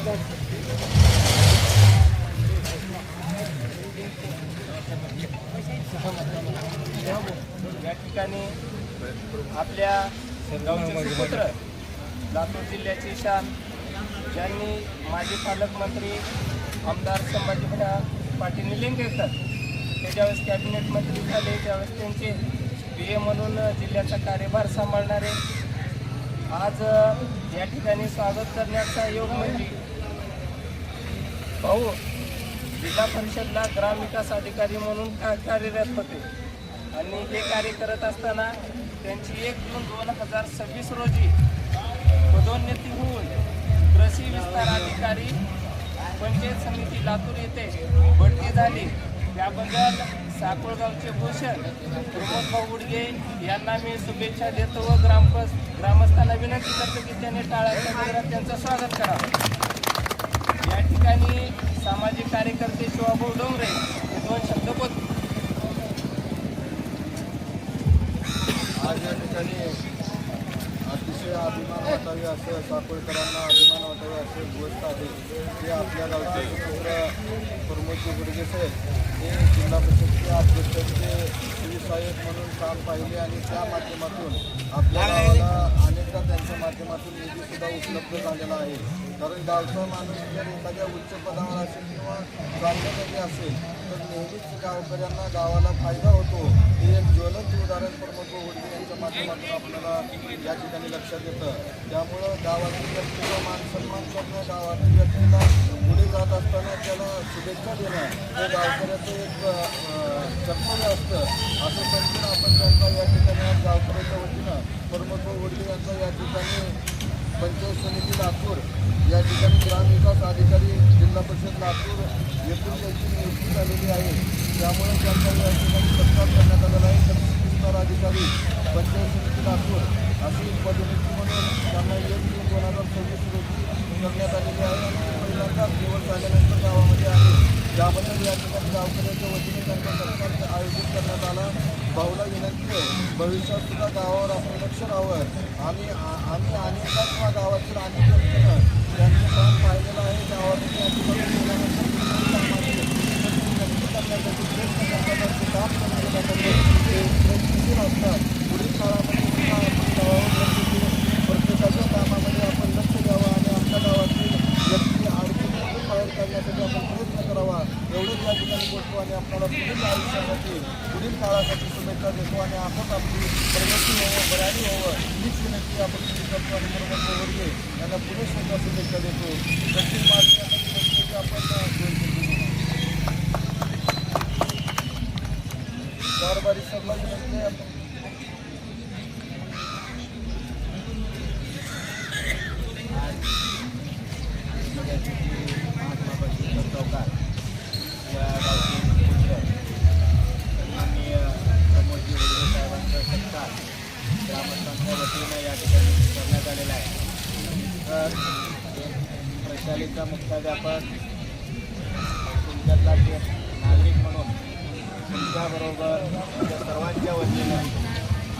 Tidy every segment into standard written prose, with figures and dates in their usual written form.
या ठिकाणी आपल्या गावचे सुपुत्र लातूर जिल्ह्याची शान ज्यांनी माजी पालकमंत्री आमदार संभाजी पाटील निलंगेकर ते ज्यावेळेस कॅबिनेट मंत्री झाले त्यावेळेस त्यांचे पीए म्हणून जिल्ह्याचा कार्यभार सांभाळणारे आज या ठिकाणी स्वागत करण्याचा योग म्हणजे भाऊ जिल्हा परिषदला ग्रामविकास अधिकारी म्हणून कार्यरत होते आणि हे कार्य करत असताना त्यांची 1 जून 2026 रोजी पदोन्नती होऊन कृषी विस्तार अधिकारी पंचायत समिती लातूर येथे बढती झाली। त्याबद्दल साकोळगावचे भूषण प्रमोद भाऊ गुडगे यांना मी शुभेच्छा देतो व ग्रामस्थांना विनंती करतो की त्यांनी टाळ्यांच्या गजरात त्यांचं स्वागत करावं। या ठिकाणी सामाजिक कार्यकर्ते शिवाभाऊ डोंगरे हे 2 शब्द बोलतात। आज या ठिकाणी अतिशय अभिमान वाटावे असं साकोळकरांना अभिमान वाटावे असे गोष्ट आहे की आपल्या गावचे सुपुत्र प्रमोदजी गुडगे साहेब हे जिल्हा परिषदचे अध्यक्षांचे शिवसहाय्यक म्हणून काम पाहिले आणि त्या माध्यमातून आपल्या गावाला अनेकदा त्यांच्या माध्यमातून निधीसुद्धा उपलब्ध झालेला आहे। कारण गावचा माणूस जर एखाद्या उच्च पदावर असेल किंवा चांगल्यामध्ये असेल तर नेहमीच गावकऱ्यांना गावाला फायदा होतो। हे एक ज्वलंत उदाहरण प्रमोद गुडगे यांच्या माध्यमातून आपल्याला या ठिकाणी लक्षात येतं। त्यामुळं गावातील व्यक्तीला मान सन्मान करणं, गावातील व्यक्तीला पुढे जात असताना त्याला शुभेच्छा देणं हे गावकऱ्याचं एक कर्तव्य असतं असं समजून आपण त्यांचा या ठिकाणी आज गावकऱ्याच्या वतीनं प्रमोद गुडगे यांचा या ठिकाणी पंचायत समिती लातूर या ठिकाणी ग्रामविकास अधिकारी जिल्हा परिषद लातूर येथून त्यांची नियुक्ती झालेली आहे। त्यामुळे त्यांचा या ठिकाणी सत्कार करण्यात आलेला आहे। कृषी विस्तार अधिकारी पंचायत समिती लातूर अशी पदोन्नती म्हणून त्यांना 1 जून 2026 रोजी करण्यात आलेली आहे आणि पहिल्यांदा निवड झाल्यानंतर गावामध्ये आहे। त्याबद्दल या ठिकाणी गावकऱ्यांच्या वतीने त्यांचा सत्कार आयोजित करण्यात आला। भाऊला विनंती आहे भविष्यात सुद्धा गावावर आपण लक्ष राहावं। आम्ही अनेकदा किंवा गावातील अनेक व्यक्तीनं त्यांचं काम पाहिलेलं आहे। गावामध्ये या ठिकाणी गेल्यानंतर करण्यासाठी प्रयत्न करण्यासाठी काम प्रयत्नशील असतात। पुढील काळामध्ये सुद्धा आपण गावावर लक्ष देऊन प्रत्येकाच्या कामामध्ये आपण लक्ष द्यावं आणि आमच्या गावातील व्यक्ती अडचणीतून बाहेर काढण्यासाठी आपण प्रयत्न करावा एवढंच या ठिकाणी बोलतो आणि आपल्याला पुढील आयुष्यासाठी पुढील काळासाठी शुभेच्छा देतो आणि आपण आपली प्रगती व्हावं, बऱ्याने व्हावं हीच विनंती आपण करतो आणि प्रमोद गुडगे यांना पुढे सुद्धा शुभेच्छा देतो। दक्षिण महाराष्ट्रासाठी आपण कारभारी सभा विनंती आपण चौकार या गावचे पुत्र माननीय प्रमोदजी गुडगे साहेबांचा सत्कार ग्रामस्थांच्या वतीनं या ठिकाणी करण्यात आलेला आहे। तर प्रशालेचा मुख्याध्यापक तुमच्यातला नागरिक म्हणून तुमच्याबरोबर सर्वांच्या वतीनं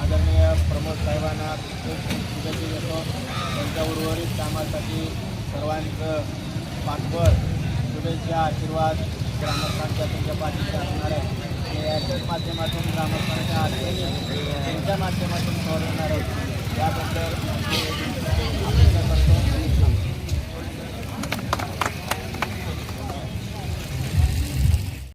आदरणीय प्रमोद साहेबांना शुभेच्छा देतो। त्यांच्या उर्वरित कामासाठी सर्वांचं पाठबळ शुभेच्छा आशीर्वाद ग्रामस्थांच्या तुमच्या पाठीशी असणार आहे। याच्याच माध्यमातून ग्रामस्थांच्या अडचणी त्यांच्या माध्यमातून सोडवणार आहे। त्याबद्दल